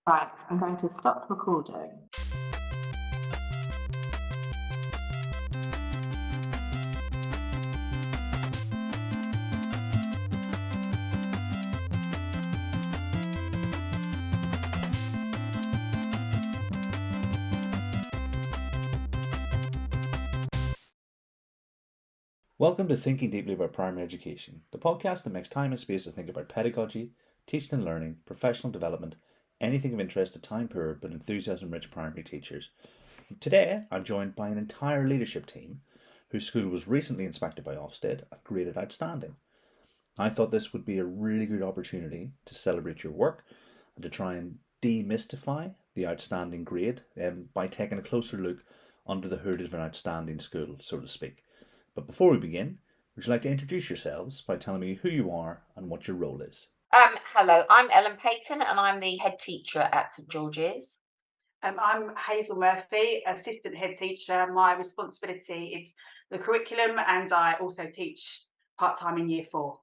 Right, I'm going to stop recording. Welcome to Thinking Deeply About Primary Education, the podcast that makes time and space to think about pedagogy, teaching and learning, professional development, anything of interest to time-poor but enthusiasm-rich primary teachers. Today, I'm joined by an entire leadership team whose school was recently inspected by Ofsted and graded outstanding. I thought this would be a really good opportunity to celebrate your work and to try and demystify the outstanding grade by taking a closer look under the hood of an outstanding school, so to speak. But before we begin, would you like to introduce yourselves by telling me who you are and what your role is? Hello, I'm Ellen Payton and I'm the head teacher at St George's. I'm Hazel Murphy, assistant head teacher. My responsibility is the curriculum and I also teach part-time in year 4.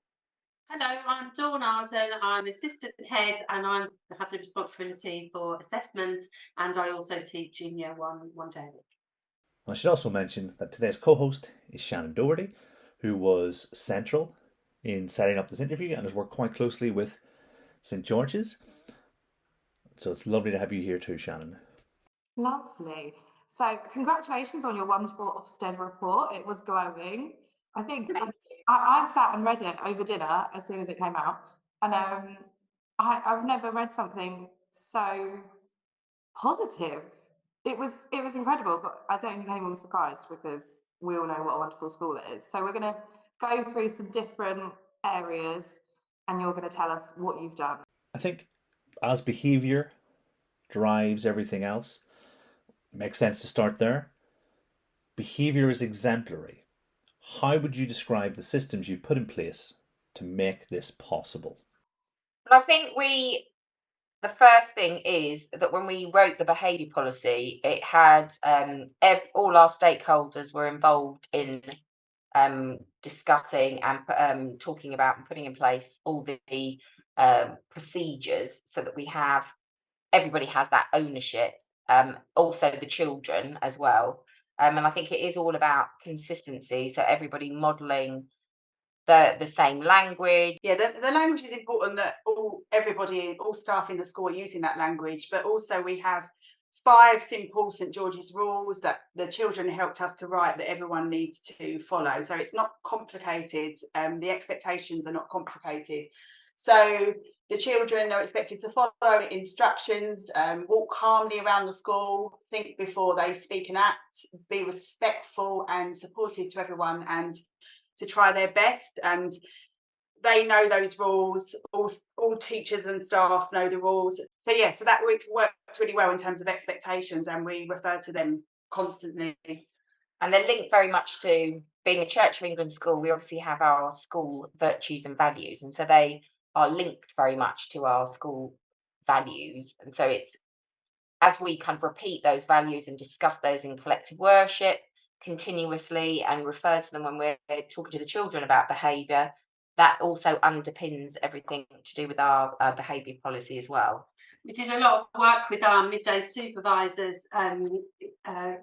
Hello, I'm Dawn Arden. I'm assistant head and I have the responsibility for assessment, and I also teach in year 1 day a week. I should also mention that today's co-host is Shannen Doherty, who was central in setting up this interview and has worked quite closely with St George's. So it's lovely to have you here too, Shannen. Lovely. So congratulations on your wonderful Ofsted report. It was glowing. I think I sat and read it over dinner as soon as it came out. And I've never read something so positive. It was incredible, but I don't think anyone was surprised because we all know what a wonderful school it is. So we're going to go through some different areas and you're going to tell us what you've done. I think as behaviour drives everything else, it makes sense to start there. Behaviour is exemplary. How would you describe the systems you've put in place to make this possible? And I think the first thing is that when we wrote the behaviour policy, it had all our stakeholders were involved in discussing and talking about and putting in place all the procedures so that everybody has that ownership, also the children as well. And I think it is all about consistency, so everybody modelling the same language. Yeah, the language is important, that all staff in the school are using that language, but also we have 5 simple St George's rules that the children helped us to write that everyone needs to follow. So it's not complicated, the expectations are not complicated. So the children are expected to follow instructions, walk calmly around the school, think before they speak and act, be respectful and supportive to everyone, and to try their best. And they know those rules. All teachers and staff know the rules. So that works really well in terms of expectations, and we refer to them constantly. And they're linked very much to being a Church of England school. We obviously have our school virtues and values, and so they are linked very much to our school values. And so it's as we kind of repeat those values and discuss those in collective worship continuously and refer to them when we're talking to the children about behaviour, that also underpins everything to do with our behaviour policy as well. We did a lot of work with our midday supervisors,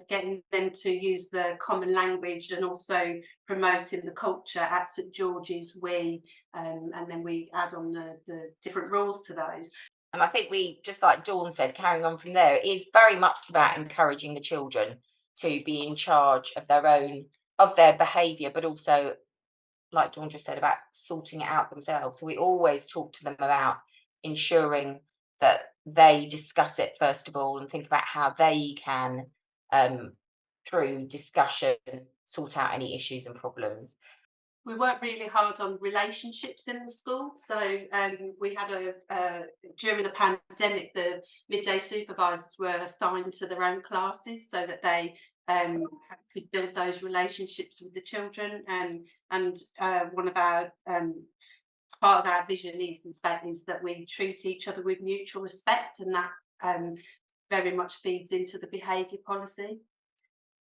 getting them to use the common language and also promoting the culture at St George's. And then we add on the different rules to those. And I think we, just like Dawn said, carrying on from there, it is very much about encouraging the children to be in charge of their behaviour, but also, like Dawn just said, about sorting it out themselves. So we always talk to them about ensuring that they discuss it first of all and think about how they can, through discussion, sort out any issues and problems. We worked really hard on relationships in the school. So we had during the pandemic, the midday supervisors were assigned to their own classes so that they could build those relationships with the children. And one of our part of our vision is that we treat each other with mutual respect, and that very much feeds into the behaviour policy.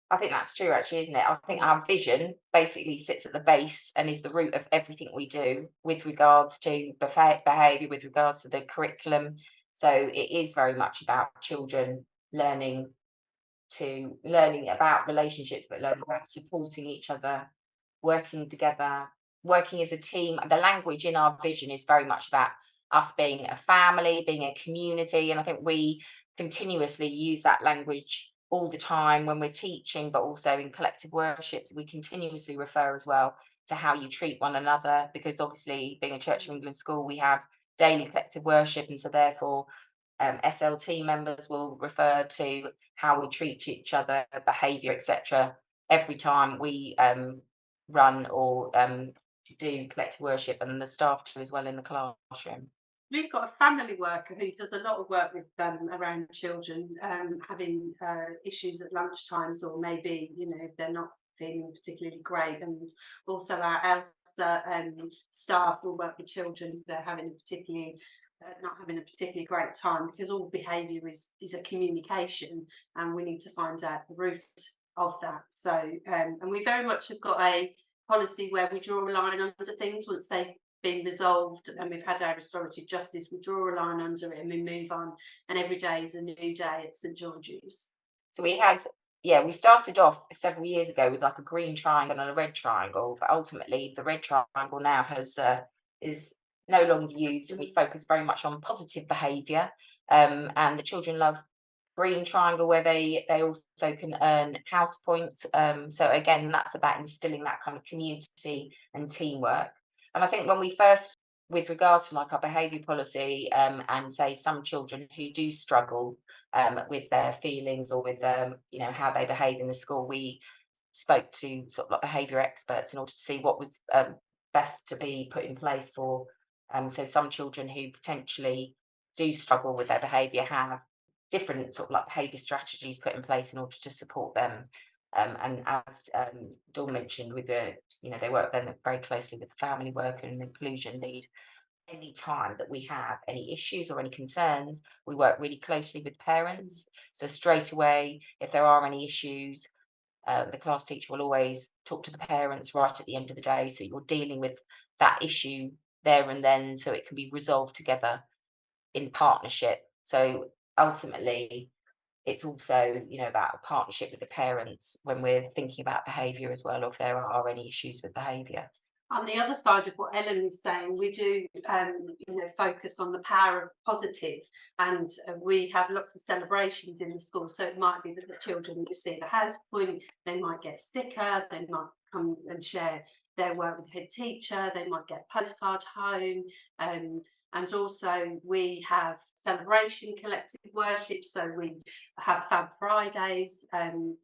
I think that's true, actually, isn't it? I think our vision basically sits at the base and is the root of everything we do with regards to behaviour, with regards to the curriculum. So it is very much about children learning about relationships, but learning about supporting each other, working together, working as a team. The language in our vision is very much about us being a family, being a community. And I think we continuously use that language all the time when we're teaching, but also in collective worships. We continuously refer as well to how you treat one another, because obviously, being a Church of England school, we have daily collective worship. And so, therefore, SLT members will refer to how we treat each other, behaviour, etc. every time we run or do collective worship, and the staff do as well in the classroom. We've got a family worker who does a lot of work with around children having issues at lunchtimes, or maybe, if they're not feeling particularly great. And also our ELSA staff will work with children if they're having a particularly not having a particularly great time, because all behaviour is a communication, and we need to find out the root of that. So and we very much have got a policy where we draw a line under things once they've been resolved and we've had our restorative justice. We draw a line under it and we move on, and every day is a new day at St George's. So we started off several years ago with like a green triangle and a red triangle, but ultimately the red triangle now is no longer used, and we focus very much on positive behaviour. And the children love green triangle, where they also can earn house points. So again, that's about instilling that kind of community and teamwork. And I think when we first, with regards to like our behaviour policy, and say some children who do struggle with their feelings or with how they behave in the school, we spoke to sort of like behaviour experts in order to see what was best to be put in place for. So some children who potentially do struggle with their behaviour have different sort of like behaviour strategies put in place in order to support them. And as Dawn mentioned, with they work then very closely with the family worker and the inclusion lead. Any time that we have any issues or any concerns, we work really closely with parents. So straight away, if there are any issues, the class teacher will always talk to the parents right at the end of the day. So you're dealing with that issue there and then, so it can be resolved together in partnership. So ultimately, it's also about a partnership with the parents when we're thinking about behaviour as well, or if there are any issues with behaviour. On the other side of what Ellen is saying, we do, focus on the power of positive, and we have lots of celebrations in the school. So it might be that the children receive a house point, they might get a sticker, they might come and share their work with the head teacher, they might get a postcard home, and also we have celebration collective worship. So we have Fab Fridays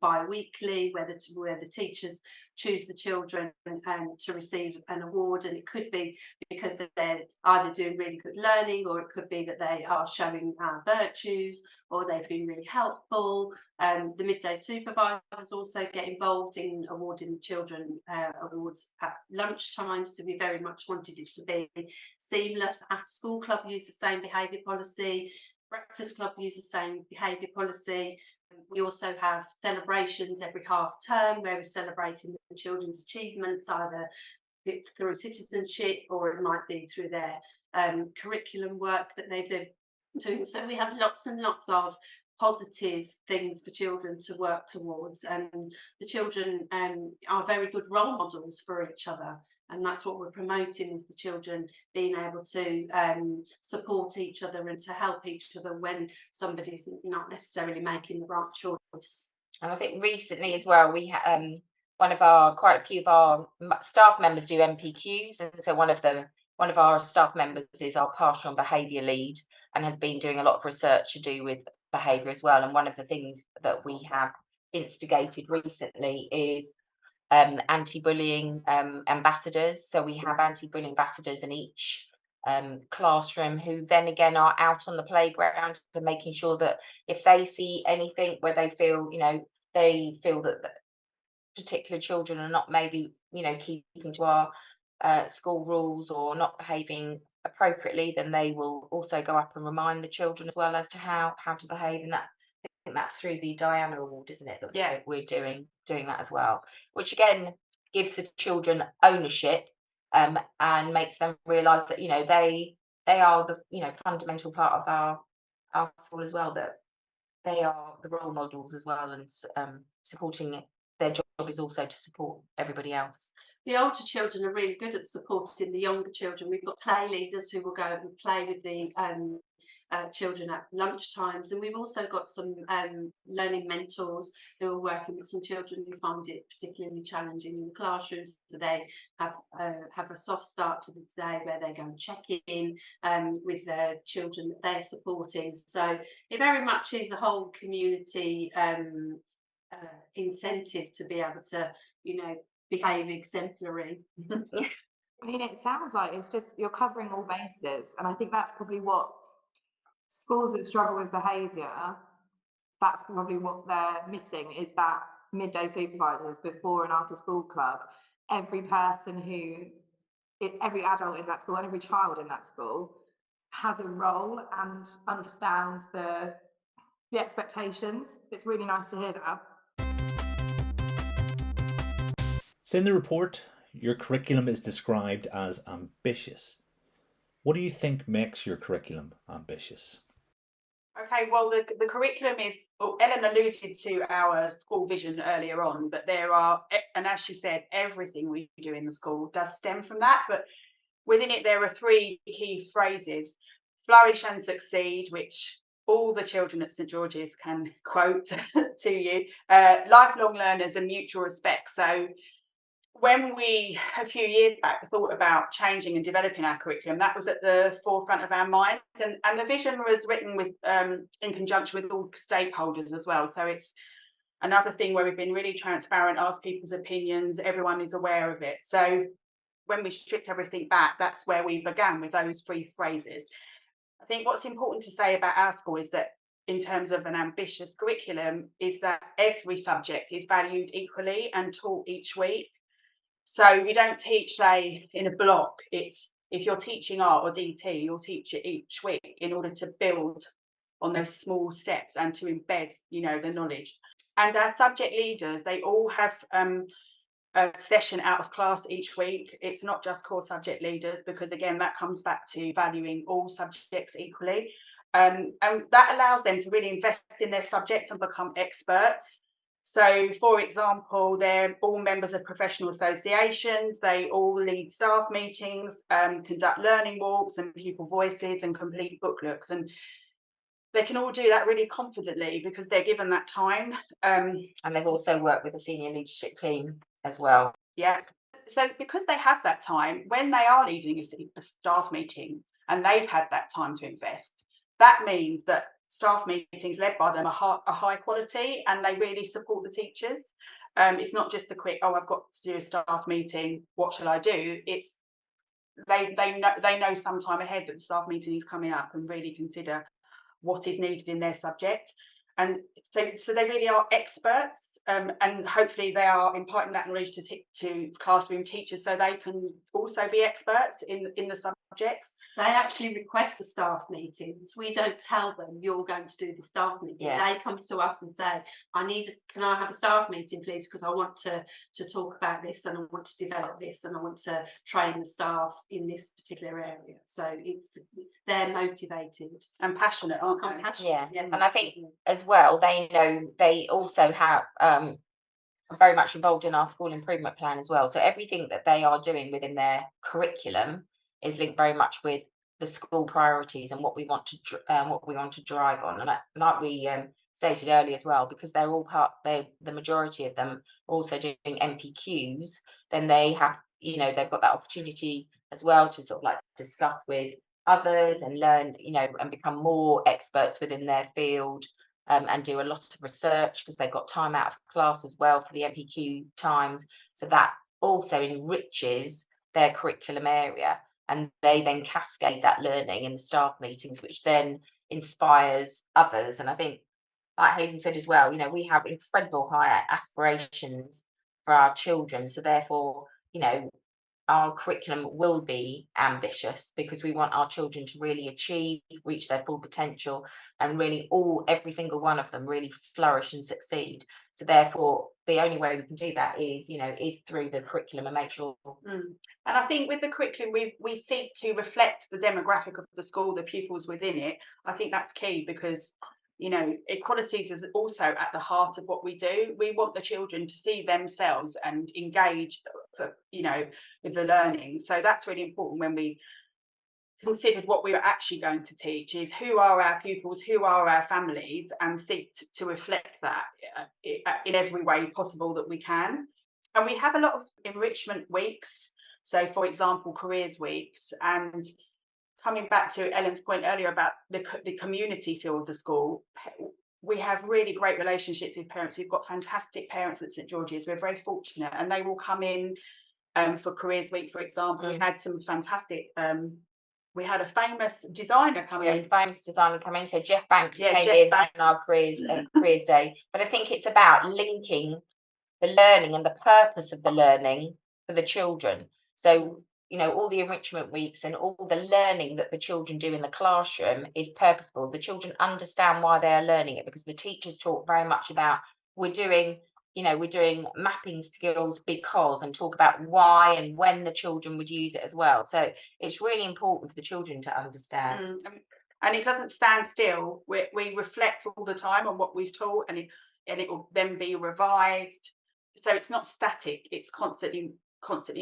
bi-weekly, where the teachers choose the children to receive an award, and it could be because they're either doing really good learning, or it could be that they are showing virtues, or they've been really helpful. The midday supervisors also get involved in awarding children awards at lunchtime, so we very much wanted it to be seamless. After school club use the same behaviour policy, breakfast club use the same behaviour policy. We also have celebrations every half term where we're celebrating the children's achievements, either through citizenship, or it might be through their curriculum work that they do. So we have lots and lots of positive things for children to work towards, and the children are very good role models for each other. And that's what we're promoting, is the children being able to support each other and to help each other when somebody's not necessarily making the right choice. And I think recently as well, we quite a few of our staff members do MPQs, and so one of our staff members is our pastoral and behaviour lead, and has been doing a lot of research to do with behaviour as well. And one of the things that we have instigated recently is anti-bullying ambassadors. So we have anti-bullying ambassadors in each classroom, who then again are out on the playground, to making sure that if they see anything where they feel that particular children are not maybe keeping to our school rules or not behaving appropriately, then they will also go up and remind the children as well as to how to behave. And that, I think that's through the Diana Award, isn't it, that we're doing that as well, which again gives the children ownership, and makes them realise that they are the fundamental part of our school as well, that they are the role models as well, and supporting it. Their job is also to support everybody else. The older children are really good at supporting the younger children. We've got play leaders who will go and play with the children at lunch times, and we've also got some learning mentors who are working with some children who find it particularly challenging in the classrooms. So they have a soft start to the day where they go and check in with the children that they're supporting. So it very much is a whole community incentive to be able to, behave exemplary. I mean, it sounds like it's just you're covering all bases, and I think that's probably what schools that struggle with behaviour, that's probably what they're missing, is that midday supervisors before and after school club. Every person every adult in that school and every child in that school has a role and understands the expectations. It's really nice to hear that. So in the report, your curriculum is described as ambitious. What do you think makes your curriculum ambitious? Okay, well, the curriculum is, Ellen alluded to our school vision earlier on, but and as she said, everything we do in the school does stem from that. But within it, there are 3 key phrases: flourish and succeed, which all the children at St George's can quote to you, lifelong learners and mutual respect. So when we, a few years back, thought about changing and developing our curriculum, that was at the forefront of our mind. And the vision was written with in conjunction with all stakeholders as well. So it's another thing where we've been really transparent, asked people's opinions, everyone is aware of it. So when we stripped everything back, that's where we began, with those 3 phrases. I think what's important to say about our school is that in terms of an ambitious curriculum is that every subject is valued equally and taught each week. So we don't teach, say, in a block. It's, if you're teaching art or DT, you'll teach it each week in order to build on those small steps and to embed, the knowledge. And our subject leaders, they all have a session out of class each week. It's not just core subject leaders, because again, that comes back to valuing all subjects equally. And that allows them to really invest in their subject and become experts. So, for example, they're all members of professional associations. They all lead staff meetings, conduct learning walks and pupil voices, and complete booklets. And they can all do that really confidently because they're given that time. And they've also worked with the senior leadership team as well. Yeah. So because they have that time, when they are leading a staff meeting and they've had that time to invest, that means that staff meetings led by them are high quality and they really support the teachers. It's not just a quick, I've got to do a staff meeting, what shall I do? It's they know some time ahead that the staff meeting is coming up and really consider what is needed in their subject. And so they really are experts, and hopefully they are imparting that knowledge to classroom teachers so they can also be experts in the subjects. They actually request the staff meetings. We don't tell them you're going to do the staff meeting. Yeah. They come to us and say, can I have a staff meeting, please? Because I want to talk about this, and I want to develop this, and I want to train the staff in this particular area. So they're motivated and passionate, aren't they? and passionate. Yeah. Yeah. And I think as well, they know they also have are very much involved in our school improvement plan as well. So everything that they are doing within their curriculum is linked very much with the school priorities and what we want to drive on. And like we stated earlier as well, because they're all the majority of them are also doing MPQs, then they have, they've got that opportunity as well to sort of like discuss with others and learn, and become more experts within their field. And do a lot of research because they've got time out of class as well for the MPQ times. So that also enriches their curriculum area, and they then cascade that learning in the staff meetings, which then inspires others. And I think, like Hazen said as well, we have incredible high aspirations for our children. So therefore, our curriculum will be ambitious, because we want our children to really reach their full potential, and really every single one of them really flourish and succeed. So therefore, the only way we can do that is, is through the curriculum, and make sure. And I think with the curriculum, we seek to reflect the demographic of the school, the pupils within it. I think that's key, because equalities is also at the heart of what we do. We want the children to see themselves and engage, with the learning. So that's really important when we considered what we were actually going to teach, is who are our pupils, who are our families, and seek to reflect that in every way possible that we can. And we have a lot of enrichment weeks. So, for example, careers weeks. And coming back to Ellen's point earlier about the community feel of the school, we have really great relationships with parents. We've got fantastic parents at St George's. We're very fortunate, and they will come in for careers week, for example. We had some fantastic. We had a famous designer come in. So Jeff Banks came in on our careers day. But I think it's about linking the learning and the purpose of the learning for the children. So, all the enrichment weeks and all the learning that the children do in the classroom is purposeful. The children understand why they are learning it, because the teachers talk very much about we're doing mapping skills because, and talk about why and when the children would use it as well. So it's really important for the children to understand. And it doesn't stand still. We reflect all the time on what we've taught, and it will then be revised. So it's not static, it's constantly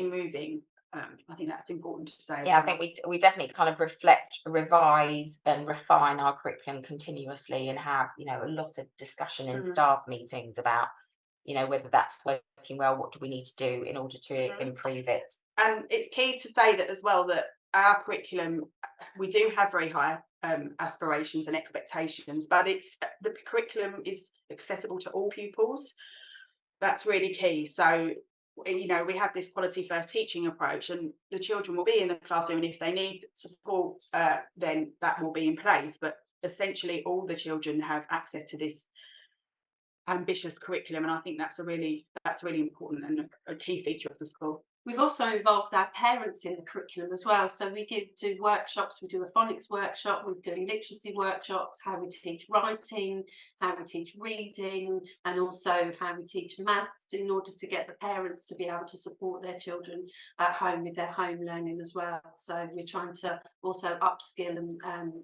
moving. I think that's important to say. Yeah, I think we definitely kind of reflect, revise and refine our curriculum continuously, and have a lot of discussion in staff meetings about whether that's working well, what do we need to do in order to improve it. And it's key to say that as well, that our curriculum, we do have very high aspirations and expectations, but the curriculum is accessible to all pupils. That's really key. So we have this quality first teaching approach, and the children will be in the classroom, and if they need support, then that will be in place. But essentially all the children have access to this ambitious curriculum, and I think that's really important and a key feature of the school. We've also involved our parents in the curriculum as well. So we do workshops, we do a phonics workshop, we do literacy workshops, how we teach writing, how we teach reading, and also how we teach maths, in order to get the parents to be able to support their children at home with their home learning as well. So we're trying to also upskill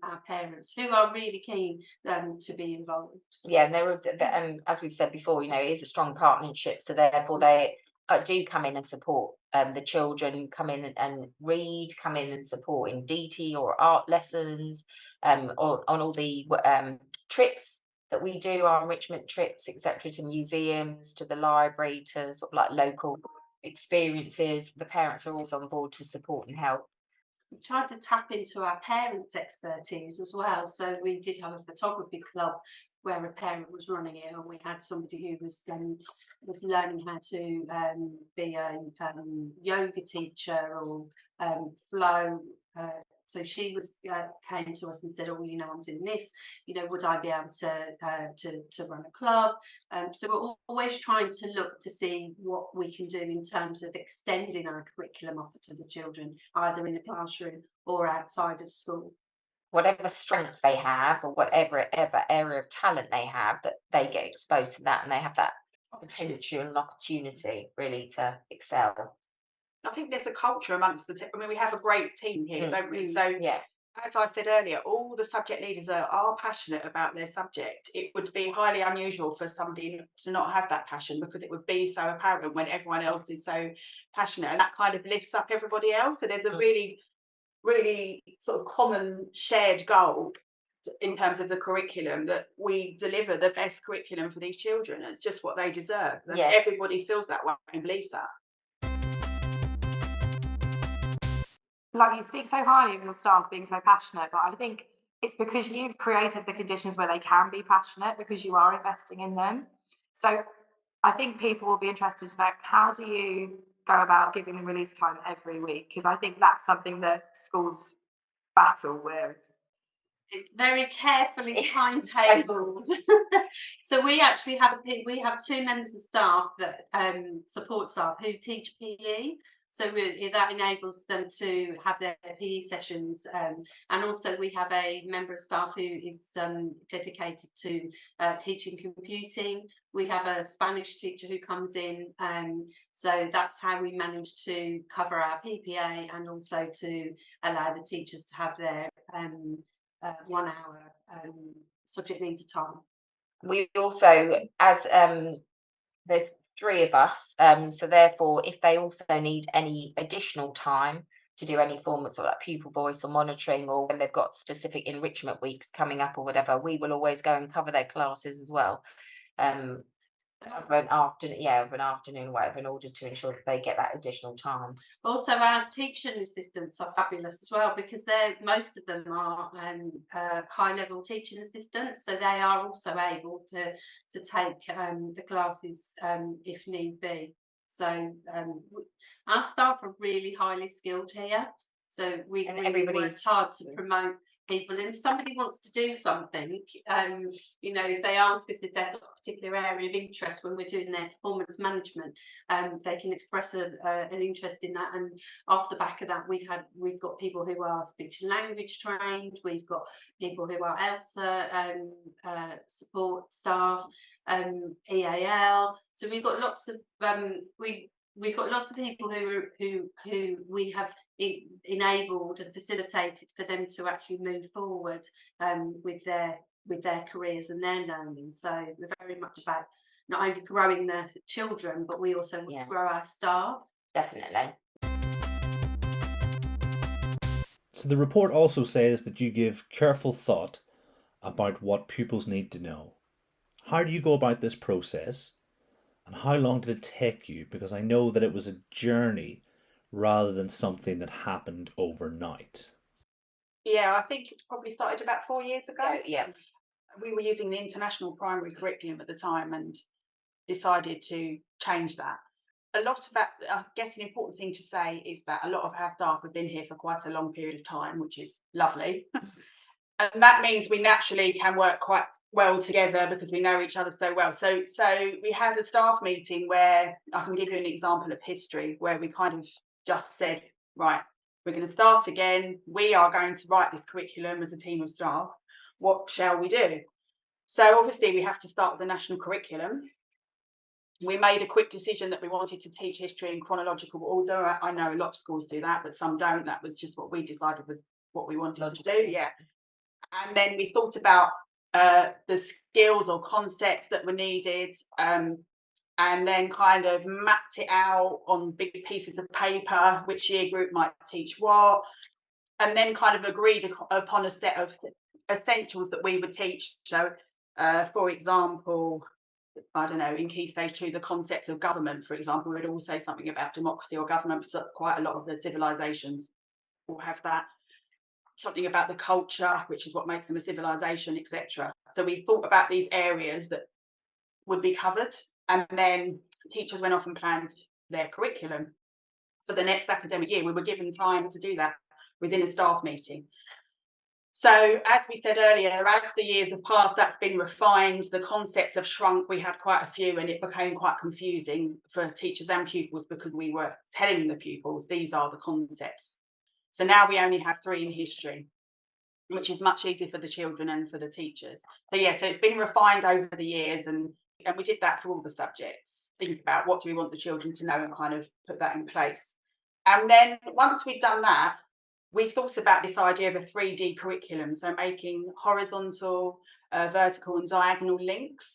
our parents, who are really keen to be involved. Yeah, and as we've said before, it is a strong partnership. So therefore they do come in and support the children, come in and read, come in and support in DT or art lessons, or on all the trips that we do, our enrichment trips, etc., to museums, to the library, to sort of like local experiences. The parents are always on board to support and help. We tried to tap into our parents' expertise as well. So we did have a photography club where a parent was running it, and we had somebody who was learning how to be a yoga teacher or flow. So she came to us and said, "Oh, I'm doing this. Would I be able to run a club?" So we're always trying to look to see what we can do in terms of extending our curriculum offer to the children, either in the classroom or outside of school. Whatever strength they have, or whatever area of talent they have, that they get exposed to that, and they have that potential and opportunity really to excel. I think there's a culture amongst we have a great team here, don't we? So yeah, as I said earlier, all the subject leaders are passionate about their subject. It would be highly unusual for somebody to not have that passion, because it would be so apparent when everyone else is so passionate, and that kind of lifts up everybody else. So there's a really, really sort of common shared goal in terms of the curriculum, that we deliver the best curriculum for these children. It's just what they deserve. Yeah. Everybody feels that way and believes that. Like, you speak so highly of your staff being so passionate, but I think it's because you've created the conditions where they can be passionate, because you are investing in them. So I think people will be interested to know, how do you go about giving them release time every week? Because I think that's something that schools battle with. It's very carefully timetabled. So we actually have two members of staff, that support staff, who teach PE. So that enables them to have their PE sessions, and also we have a member of staff who is dedicated to teaching computing. We have a Spanish teacher who comes in, so that's how we manage to cover our PPA and also to allow the teachers to have their 1 hour subject needs time. We also, as there's 3 of us, so therefore if they also need any additional time to do any form of sort of like pupil voice or monitoring, or when they've got specific enrichment weeks coming up or whatever, we will always go and cover their classes as well, of an afternoon or whatever, in order to ensure that they get that additional time. Also, our teaching assistants are fabulous as well, because most of them are high level teaching assistants, so they are also able to take the classes if need be. So our staff are really highly skilled here, so we really worked hard to promote people. And if somebody wants to do something, if they ask us if they've got a particular area of interest when we're doing their performance management, they can express an interest in that. And off the back of that, we've got people who are speech and language trained, we've got people who are ELSA support staff, EAL. So we've got lots of we've got lots of people who we have enabled and facilitated for them to actually move forward with their careers and their learning. So we're very much about not only growing the children, but we also want to grow our staff. Definitely. So the report also says that you give careful thought about what pupils need to know. How do you go about this process? And how long did it take you? Because I know that it was a journey rather than something that happened overnight. Yeah, I think it probably started about 4 years ago. Yeah. We were using the international primary curriculum at the time and decided to change that. A lot of that, I guess an important thing to say is that a lot of our staff have been here for quite a long period of time, which is lovely. And that means we naturally can work quite well together because we know each other so well. So we had a staff meeting where I can give you an example of history, where we kind of just said, right, we're going to start again. We are going to write this curriculum as a team of staff. What shall we do? So obviously we have to start with the national curriculum. We made a quick decision that we wanted to teach history in chronological order. I know a lot of schools do that, but some don't. That was just what we decided was what we wanted to do. Yeah. And then we thought about the skills or concepts that were needed, and then kind of mapped it out on big pieces of paper, which year group might teach what, and then kind of agreed upon a set of essentials that we would teach. So, for example, I don't know, in Key Stage 2, the concept of government, for example, we would all say something about democracy or government. So quite a lot of the civilizations will have that. Something about the culture, which is what makes them a civilization, etc. So we thought about these areas that would be covered, and then teachers went off and planned their curriculum for the next academic year. We were given time to do that within a staff meeting. So as we said earlier, as the years have passed, that's been refined. The concepts have shrunk. We had quite a few, and it became quite confusing for teachers and pupils because we were telling the pupils these are the concepts. So now we only have 3 in history, which is much easier for the children and for the teachers. So yeah, so it's been refined over the years, and we did that for all the subjects. Think about what do we want the children to know and kind of put that in place. And then once we'd done that, we thought about this idea of a 3D curriculum, so making horizontal, vertical and diagonal links.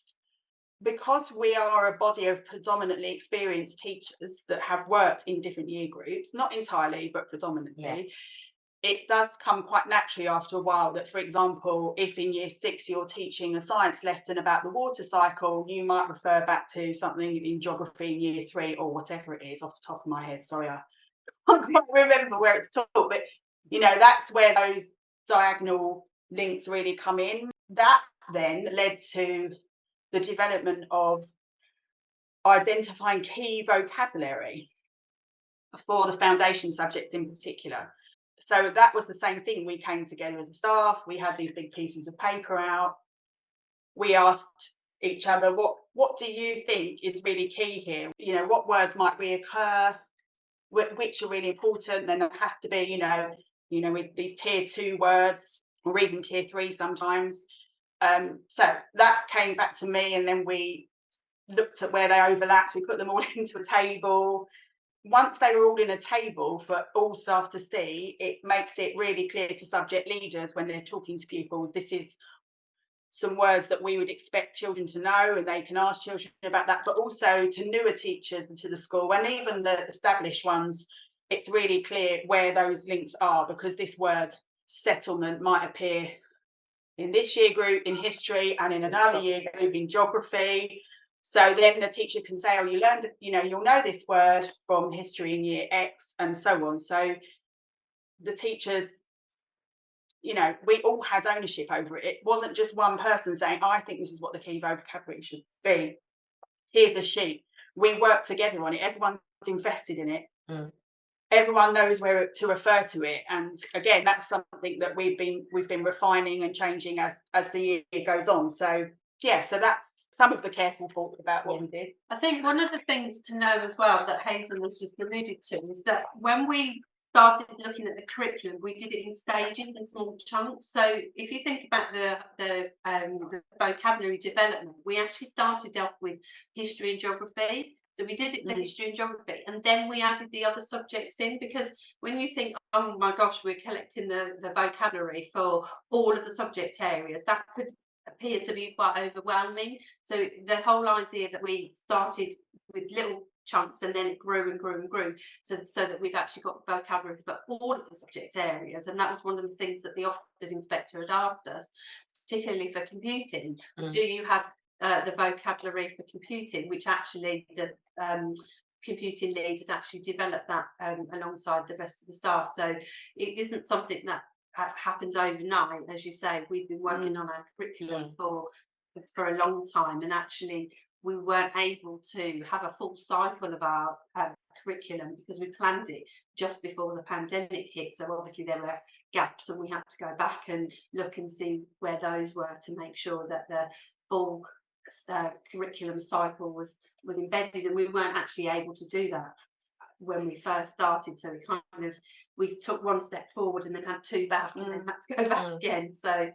Because we are a body of predominantly experienced teachers that have worked in different year groups, not entirely, but predominantly, it does come quite naturally after a while that, for example, if in year 6 you're teaching a science lesson about the water cycle, you might refer back to something in geography in year 3 or whatever it is. Off the top of my head, sorry, I can't quite remember where it's taught, but that's where those diagonal links really come in. That then led to the development of identifying key vocabulary for the foundation subjects in particular. So that was the same thing. We came together as a staff. We had these big pieces of paper out. We asked each other, what do you think is really key here? What words might reoccur? which are really important. Then there have to be, with these tier 2 words, or even tier 3 sometimes. So that came back to me, and then we looked at where they overlapped. We put them all into a table. Once they were all in a table for all staff to see, it makes it really clear to subject leaders when they're talking to pupils, this is some words that we would expect children to know, and they can ask children about that, but also to newer teachers and to the school, and even the established ones, it's really clear where those links are, because this word settlement might appear in this year group in history and in another year group in geography. So then the teacher can say, oh, you'll know this word from history in year X, and so on. So the teachers, we all had ownership over it. It wasn't just one person saying, I think this is what the key vocabulary should be. Here's a sheet. We work together on it. Everyone's invested in it. Everyone knows where to refer to it. And again, that's something that we've been refining and changing as the year goes on. So yeah, so that's some of the careful thought about what we did. I think one of the things to know as well that Hazel was just alluded to is that when we started looking at the curriculum, we did it in stages, in small chunks. So if you think about the vocabulary development, we actually started off with history and geography. So we did it for history and geography, and then we added the other subjects in, because when you think, oh my gosh, we're collecting the vocabulary for all of the subject areas, that could appear to be quite overwhelming. So the whole idea that we started with little chunks and then it grew and grew and grew, so that we've actually got vocabulary for all of the subject areas. And that was one of the things that the Ofsted inspector had asked us, particularly for computing. Do you have the vocabulary for computing, which actually the computing lead has actually developed that alongside the rest of the staff. So it isn't something that happens overnight. As you say, we've been working on our curriculum for a long time, and actually we weren't able to have a full cycle of our curriculum because we planned it just before the pandemic hit. So obviously there were gaps, and we had to go back and look and see where those were to make sure that the full curriculum cycle was embedded, and we weren't actually able to do that when we first started. So we took one step forward and then had two back, and then had to go back again. So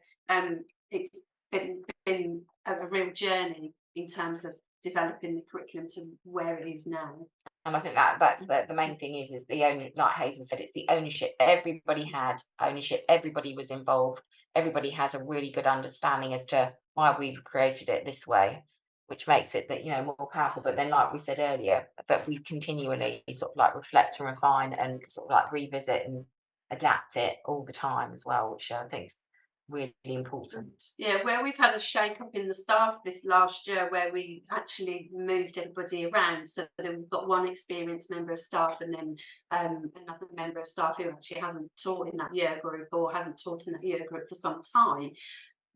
it's been a real journey in terms of developing the curriculum to where it is now. And I think that's the main thing is the owner, like Hazel said, it's the ownership. Everybody had ownership, everybody was involved, everybody has a really good understanding as to why we've created it this way, which makes it that more powerful. But then, like we said earlier, that we continually sort of like reflect and refine and sort of like revisit and adapt it all the time as well, which I think is really important. Yeah, where we've had a shake up in the staff this last year, where we actually moved everybody around, so that we've got one experienced member of staff and then another member of staff who actually hasn't taught in that year group or hasn't taught in that year group for some time.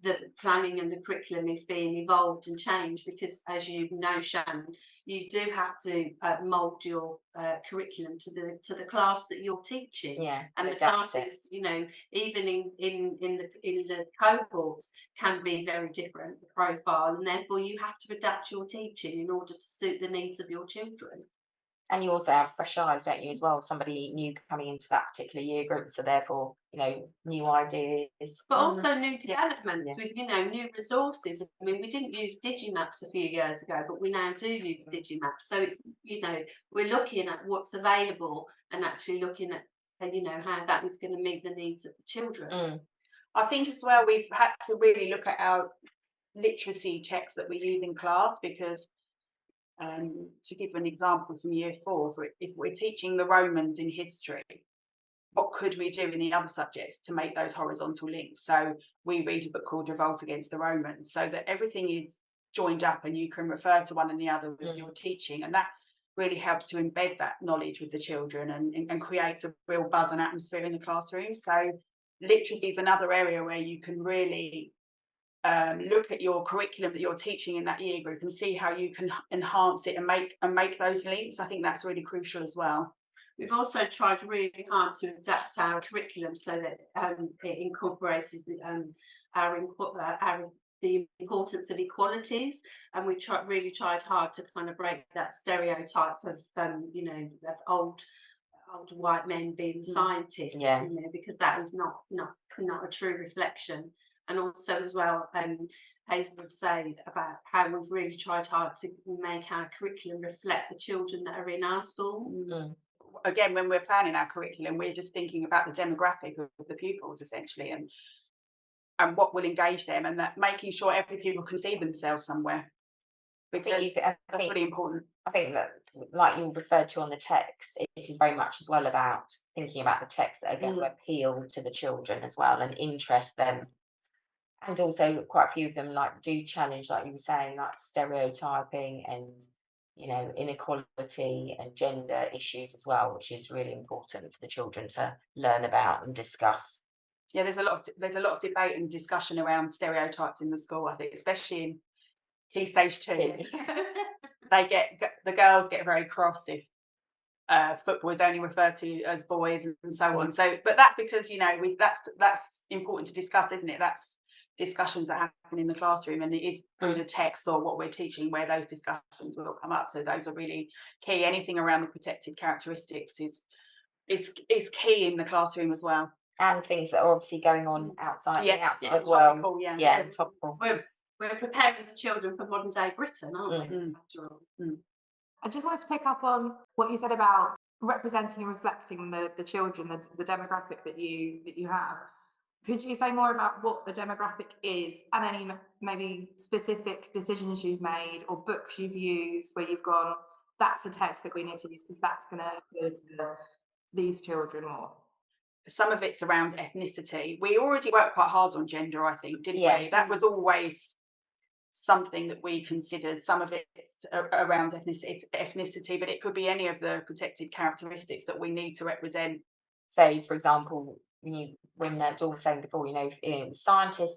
The planning and the curriculum is being evolved and changed, because, as you know, Shannen, you do have to mould your curriculum to the class that you're teaching. Yeah, and the classes, even in the cohorts, can be very different, the profile, and therefore you have to adapt your teaching in order to suit the needs of your children. And you also have fresh eyes, don't you, as well? Somebody new coming into that particular year group, so therefore, new ideas. But also new developments with, new resources. I mean, we didn't use Digimaps a few years ago, but we now do use Digimaps. So it's, we're looking at what's available and actually looking at, how that is going to meet the needs of the children. I think as well, we've had to really look at our literacy checks that we use in class, because to give an example from year 4, if we're teaching the Romans in history, what could we do in the other subjects to make those horizontal links? So we read a book called Revolt Against the Romans, so that everything is joined up and you can refer to one and the other as you're teaching, and that really helps to embed that knowledge with the children and creates a real buzz and atmosphere in the classroom. So literacy is another area where you can really look at your curriculum that you're teaching in that year group and see how you can enhance it and make those links. I think that's really crucial as well. We've also tried really hard to adapt our curriculum so that it incorporates the importance of equalities, and we really tried hard to kind of break that stereotype of of old older white men being scientists, Yeah. you know, because that is not a true reflection. And also as well, Hazel would say about how we've really tried hard to make our curriculum reflect the children that are in our school. Mm. Again, when we're planning our curriculum, we're just thinking about the demographic of the pupils essentially, and what will engage them, and that making sure every pupil can see themselves somewhere, because that's really important. I think that, like you referred to on the text, it is very much as well about thinking about the text that are going to appeal to the children as well and interest them. And also quite a few of them like do challenge, like you were saying, like stereotyping and, you know, inequality and gender issues as well, which is really important for the children to learn about and discuss. Yeah, there's a lot of debate and discussion around stereotypes in the school, I think, especially in Key Stage 2. The girls get very cross if football is only referred to as boys and so on. So, but that's because, you know, that's important to discuss, isn't it? That's discussions that happen in the classroom, and it is through the text or what we're teaching where those discussions will come up. So those are really key. Anything around the protected characteristics is key in the classroom as well. And things that are obviously going on outside the outside topical, world. yeah. Topical. We're preparing the children for modern day Britain, aren't we? I just wanted to pick up on what you said about representing and reflecting the children, the demographic that you have. Could you say more about what the demographic is, and any maybe specific decisions you've made or books you've used where you've gone, that's a text that we need to use because that's going to appeal to these children more? Some of it's around ethnicity. We already worked quite hard on gender, I think, didn't we? That was always something that we considered. Some of it's around ethnicity, but it could be any of the protected characteristics that we need to represent. So, for example, when Dawn was saying before, you know, scientists,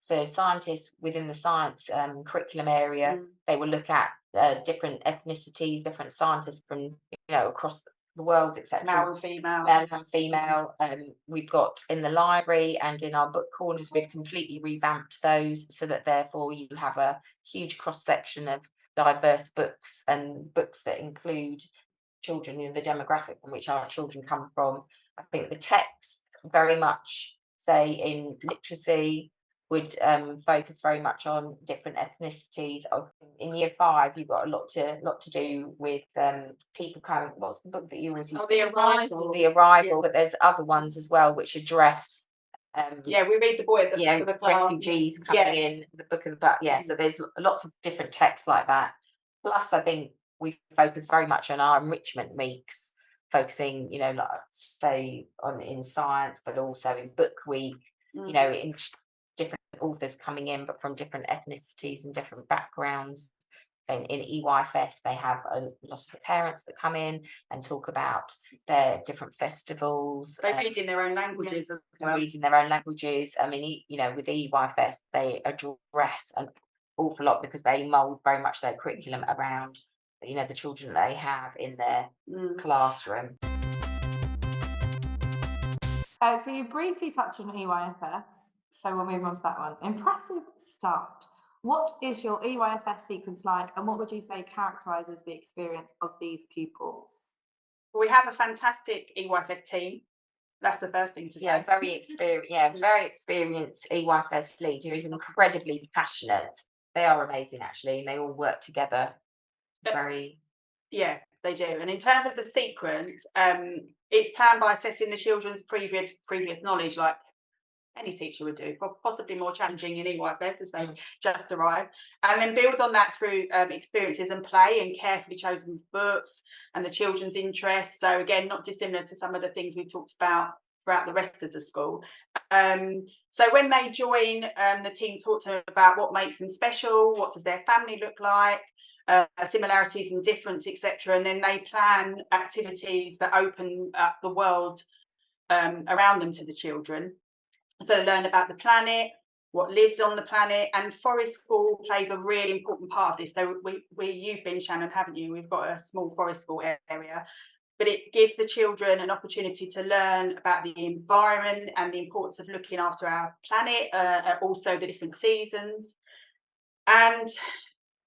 so scientists within the science curriculum area, they will look at different ethnicities, different scientists from, you know, across the world, etc. Male and female. We've got in the library and in our book corners, we've completely revamped those so that therefore you have a huge cross section of diverse books and books that include children in the demographic from which our children come from. I think the texts very much, say in literacy, would focus very much on different ethnicities. In year 5, you've got a lot to do with people coming. What's the book that you always use? The Arrival. The Arrival, but there's other ones as well which address. We read the boy at the refugees coming in, the book of the so there's lots of different texts like that. Plus, I think we focus very much on our enrichment weeks, focusing, you know, like say in science, but also in book week, you know, in different authors coming in, but from different ethnicities and different backgrounds. And in EYFest, they have a lot of parents that come in and talk about their different festivals. They read in their own languages as well. Reading their own languages. I mean, you know, with EYFest, they address an awful lot because they mould very much their curriculum around, you know, the children that they have in their classroom. So you briefly touched on EYFS, so we'll move on to that one. Impressive start. What is your EYFS sequence like, and what would you say characterises the experience of these pupils? We have a fantastic EYFS team. That's the first thing to say. Very experienced EYFS lead who is incredibly passionate. They are amazing, actually, and they all work together very. Yeah, they do. And in terms of the sequence, it's planned by assessing the children's previous knowledge, like any teacher would do, possibly more challenging in EYFS as they just arrive, and then build on that through experiences and play and carefully chosen books and the children's interests. So again, not dissimilar to some of the things we've talked about throughout the rest of the school. So when they join, the team talks to them about what makes them special, what does their family look like, similarities and difference, etc. And then they plan activities that open up the world around them to the children. So learn about the planet, what lives on the planet, and forest school plays a really important part of this. So you've been, Shannon, haven't you? We've got a small forest school area, but it gives the children an opportunity to learn about the environment and the importance of looking after our planet, also the different seasons. And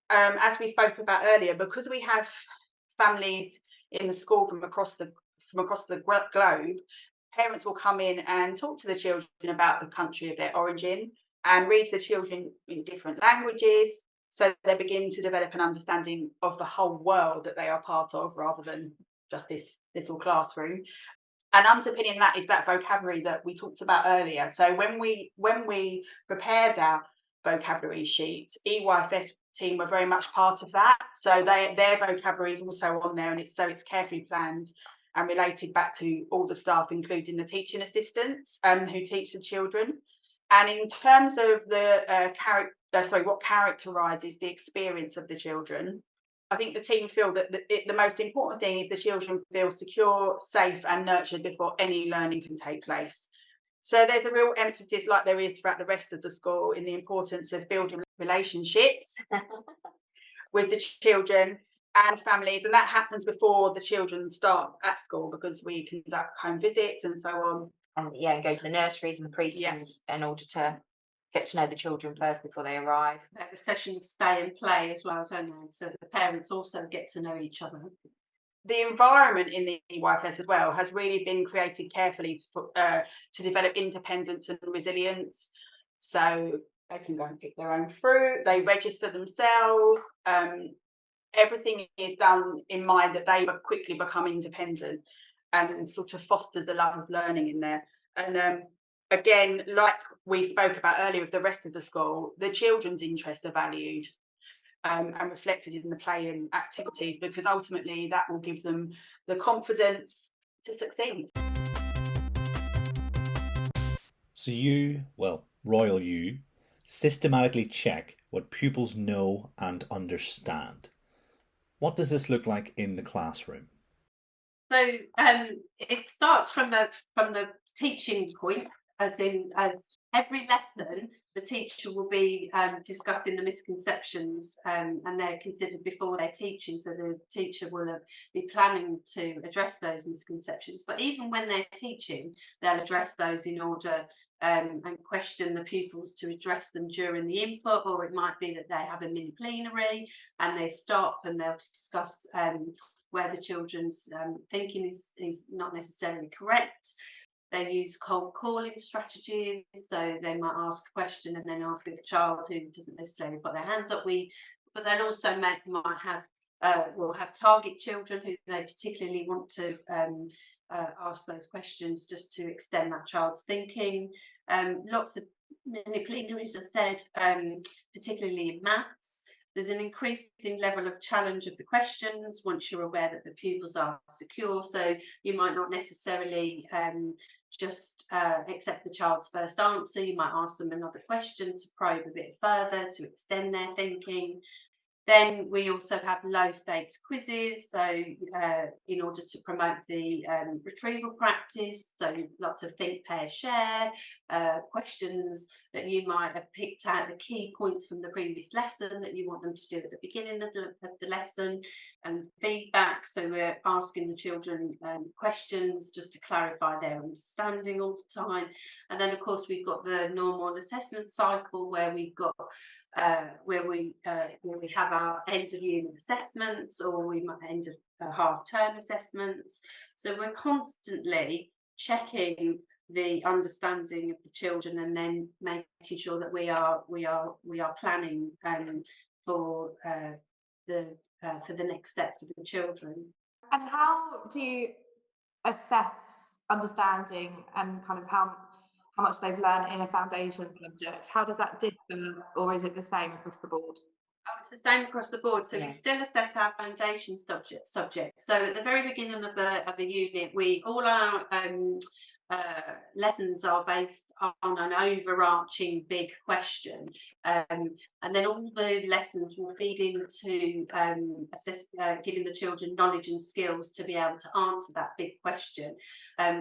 as we spoke about earlier, because we have families in the school from across from across the globe, parents will come in and talk to the children about the country of their origin and read to the children in different languages. So they begin to develop an understanding of the whole world that they are part of, rather than just this little classroom. And underpinning that is that vocabulary that we talked about earlier. So when we prepared our vocabulary sheet, EYFS team were very much part of that. So their vocabulary is also on there, and it's carefully planned and related back to all the staff, including the teaching assistants who teach the children. And in terms of the what characterises the experience of the children, I think the team feel that the most important thing is the children feel secure, safe and nurtured before any learning can take place. So there's a real emphasis, like there is throughout the rest of the school, in the importance of building relationships with the children and families. And that happens before the children start at school, because we conduct home visits and so on. And go to the nurseries and the preschools in order to get to know the children first before they arrive. They have a session of stay and play as well, don't they? So the parents also get to know each other. The environment in the EYFS as well has really been created carefully to develop independence and resilience. So they can go and pick their own fruit, they register themselves. Everything is done in mind that they will quickly become independent, and sort of fosters a love of learning in there. And again, like we spoke about earlier with the rest of the school, the children's interests are valued and reflected in the play and activities, because ultimately that will give them the confidence to succeed. So you, royal you, systematically check what pupils know and understand. What does this look like in the classroom? So it starts from the teaching point, as every lesson the teacher will be discussing the misconceptions, and they're considered before they're teaching. So the teacher will be planning to address those misconceptions. But even when they're teaching, they'll address those in order and question the pupils to address them during the input. Or it might be that they have a mini plenary and they stop and they'll discuss where the children's thinking is not necessarily correct. They use cold calling strategies, so they might ask a question and then ask a child who doesn't necessarily put their hands up. But then also might have will have target children who they particularly want to ask those questions, just to extend that child's thinking. Lots of mini plenaries are said, particularly in maths. There's an increasing level of challenge of the questions once you're aware that the pupils are secure. So you might not necessarily just accept the child's first answer. You might ask them another question to probe a bit further, to extend their thinking. Then we also have low stakes quizzes, so in order to promote the retrieval practice, so lots of think, pair, share, questions that you might have picked out the key points from the previous lesson that you want them to do at the beginning of the lesson, and feedback. So we're asking the children questions just to clarify their understanding all the time. And then of course we've got the normal assessment cycle, where we've got where we have our end of unit assessments, or we might end of half term assessments. So we're constantly checking the understanding of the children, and then making sure that we are planning for the next step for the children. And how do you assess understanding and kind of how much they've learned in a foundation subject? How does that differ, or is it the same across the board? Oh, it's the same across the board. So Yeah. we still assess our foundation subject. So at the very beginning of the unit, all our lessons are based on an overarching big question, and then all the lessons will feed into giving the children knowledge and skills to be able to answer that big question.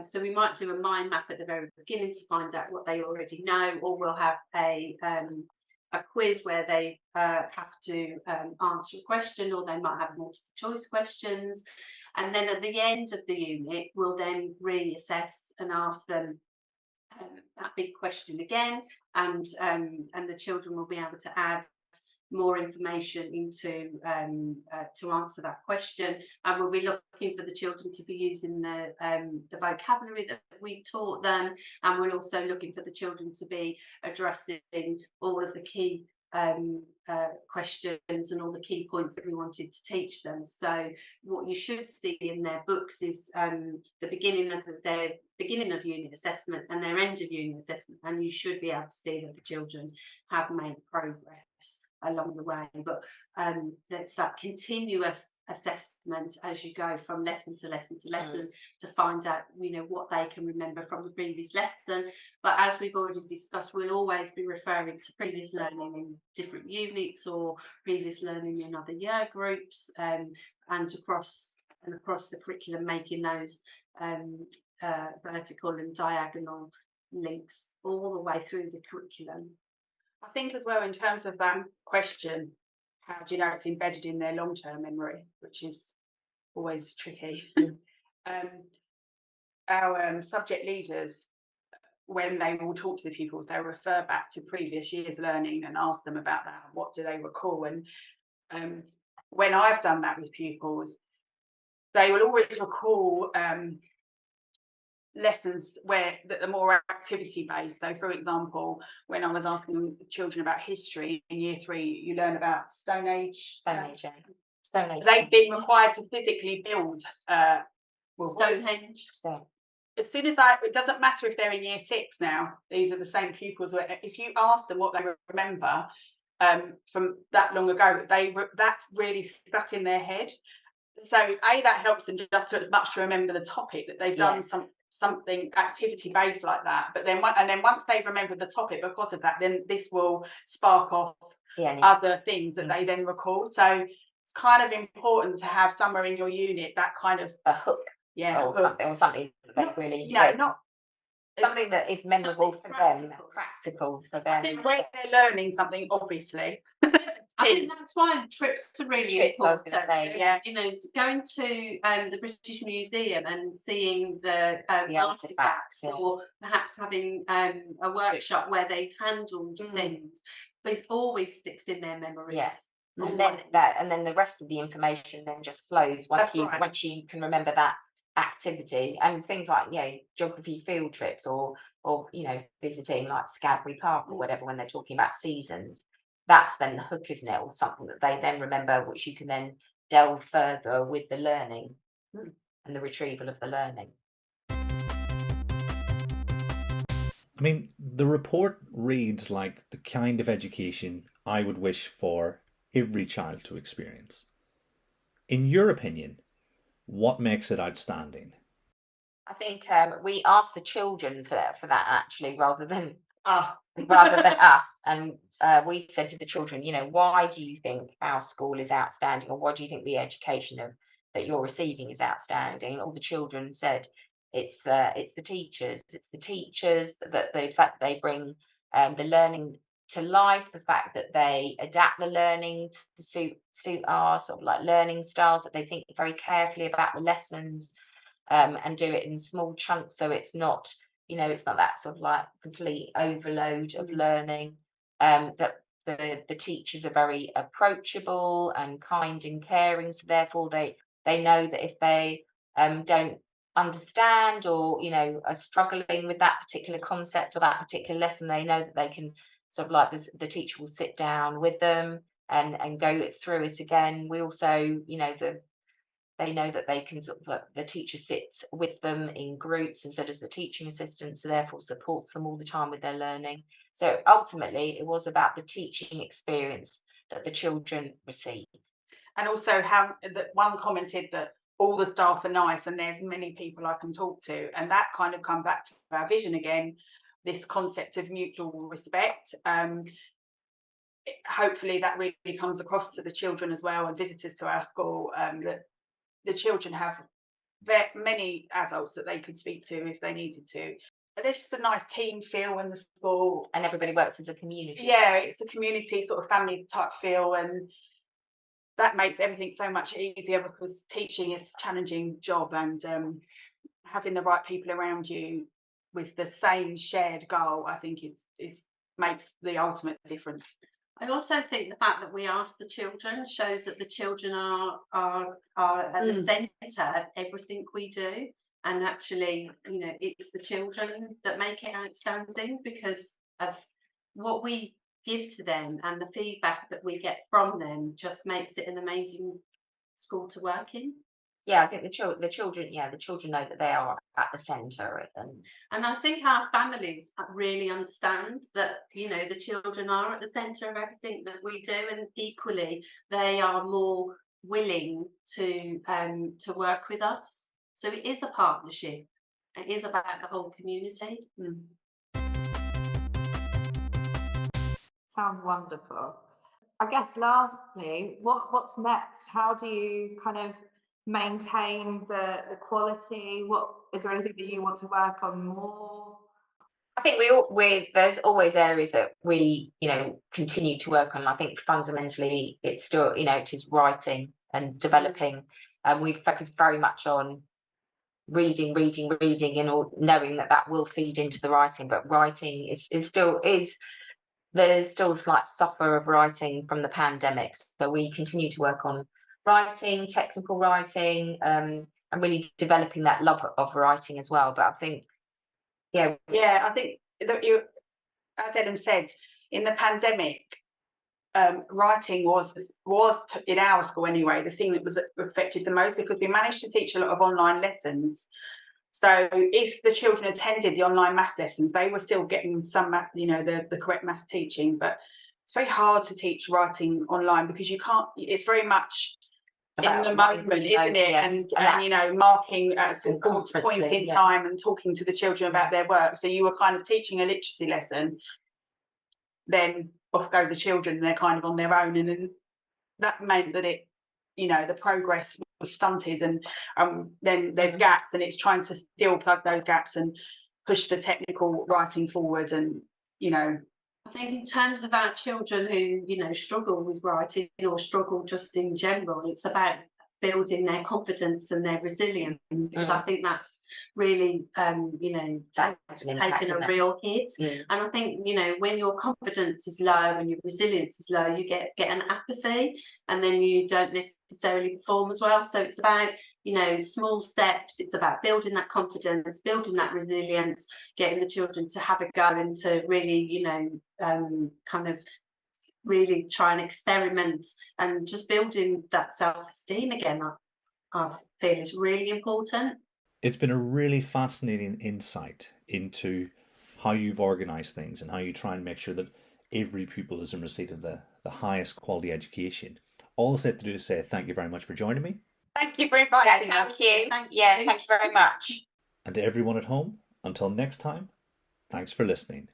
So we might do a mind map at the very beginning to find out what they already know, or we'll have a quiz where they have to answer a question, or they might have multiple choice questions. And then at the end of the unit, we'll then reassess and ask them that big question again, and the children will be able to add more information into to answer that question, and we'll be looking for the children to be using the vocabulary that we taught them, and we're also looking for the children to be addressing all of the key questions and all the key points that we wanted to teach them. So what you should see in their books is the beginning of their beginning of unit assessment and their end of unit assessment, and you should be able to see that the children have made progress along the way. But there's that continuous assessment as you go from lesson to lesson to lesson to find out, you know, what they can remember from the previous lesson. But as we've already discussed, we'll always be referring to previous learning in different units or previous learning in other year groups, and across the curriculum, making those vertical and diagonal links all the way through the curriculum. I think as well, in terms of that question, how do you know it's embedded in their long-term memory, which is always tricky. Our subject leaders, when they will talk to the pupils, they'll refer back to previous years' learning and ask them about that. What do they recall? And when I've done that with pupils, they will always recall lessons that are more activity based. So for example, when I was asking children about history in year 3, you learn about Stone Age. They've been required to physically build Stonehenge. As soon as it doesn't matter if they're in year 6 now, these are the same pupils where if you ask them what they remember from that long ago, that's really stuck in their head. So that helps them just as much to remember the topic, that they've done something activity based like that. But then once they've remembered the topic because of that, then this will spark off other things that they then recall. So it's kind of important to have somewhere in your unit that kind of a hook, or something that they really not something that is memorable for them, practical for them. I think when they're learning something, obviously. I think that's why trips are really important. I was going to say, you know, going to the British Museum and seeing the artifacts, or perhaps having a workshop where they've handled things, but it always sticks in their memories. Yes. And then the rest of the information then just flows once you can remember that activity. And things like geography field trips or visiting like Scadbury Park or whatever, when they're talking about seasons, that's then the hook, isn't it, or something that they then remember, which you can then delve further with the learning and the retrieval of the learning. I mean, the report reads like the kind of education I would wish for every child to experience. In your opinion, what makes it outstanding? I think we asked the children for that actually, rather than us. And we said to the children, why do you think our school is outstanding, or why do you think the education that you're receiving is outstanding? And all the children said it's the teachers. It's the teachers that the fact they bring the learning to life, the fact that they adapt the learning to suit our sort of like learning styles, that they think very carefully about the lessons and do it in small chunks, so it's not that sort of like complete overload of learning. That the teachers are very approachable and kind and caring, so therefore they know that if they don't understand or are struggling with that particular concept or that particular lesson, they know that they can sort of like the teacher will sit down with them and go through it again. We also they know that they can sort of the teacher sits with them in groups, and so does the teaching assistant, so therefore supports them all the time with their learning. So ultimately it was about the teaching experience that the children receive. And also how that one commented that all the staff are nice and there's many people I can talk to, and that kind of come back to our vision again, this concept of mutual respect. Hopefully that really comes across to the children as well, and visitors to our school, that the children have many adults that they could speak to if they needed to. There's just a nice team feel in the school, and everybody works as a community. It's a community sort of family type feel, and that makes everything so much easier, because teaching is a challenging job, and having the right people around you with the same shared goal, I think is makes the ultimate difference. I also think the fact that we ask the children shows that the children are at the centre of everything we do. And actually, it's the children that make it outstanding because of what we give to them, and the feedback that we get from them just makes it an amazing school to work in. Yeah, I think the children know that they are at the centre, And I think our families really understand that, the children are at the centre of everything that we do, and equally they are more willing to work with us. So it is a partnership. It is about the whole community. Sounds wonderful. I guess lastly, what's next? How do you kind of maintain the quality? Is there anything that you want to work on more? I think there's always areas that we continue to work on. I think fundamentally it's still it is writing and developing, and we've focused very much on reading, and all, knowing that will feed into the writing. But writing is still there's still a slight suffer of writing from the pandemic, so we continue to work on writing, technical writing, and really developing that love of writing as well. But I think I think that as Ellen said, in the pandemic, writing was in our school anyway the thing that was affected the most, because we managed to teach a lot of online lessons. So if the children attended the online maths lessons, they were still getting some math, the correct maths teaching. But it's very hard to teach writing online because you can't. It's very much in the moment, isn't it? Yeah. And marking at a point in time and talking to the children about their work. So you were kind of teaching a literacy lesson, then off go the children, and they're kind of on their own, and then that meant that the progress was stunted, and then there's gaps, and it's trying to still plug those gaps and push the technical writing forward. And I think in terms of our children who struggle with writing or struggle just in general, it's about building their confidence and their resilience, because I think that's really taken a real hit. And I think when your confidence is low and your resilience is low, you get an apathy, and then you don't necessarily perform as well. So it's about small steps. It's about building that confidence, building that resilience, getting the children to have a go and to really kind of really try and experiment, and just building that self-esteem again, I feel is really important. It's been a really fascinating insight into how you've organised things and how you try and make sure that every pupil is in receipt of the highest quality education. All I have to do is say thank you very much for joining me. Thank you for inviting us. Thank you very much. And to everyone at home, until next time, thanks for listening.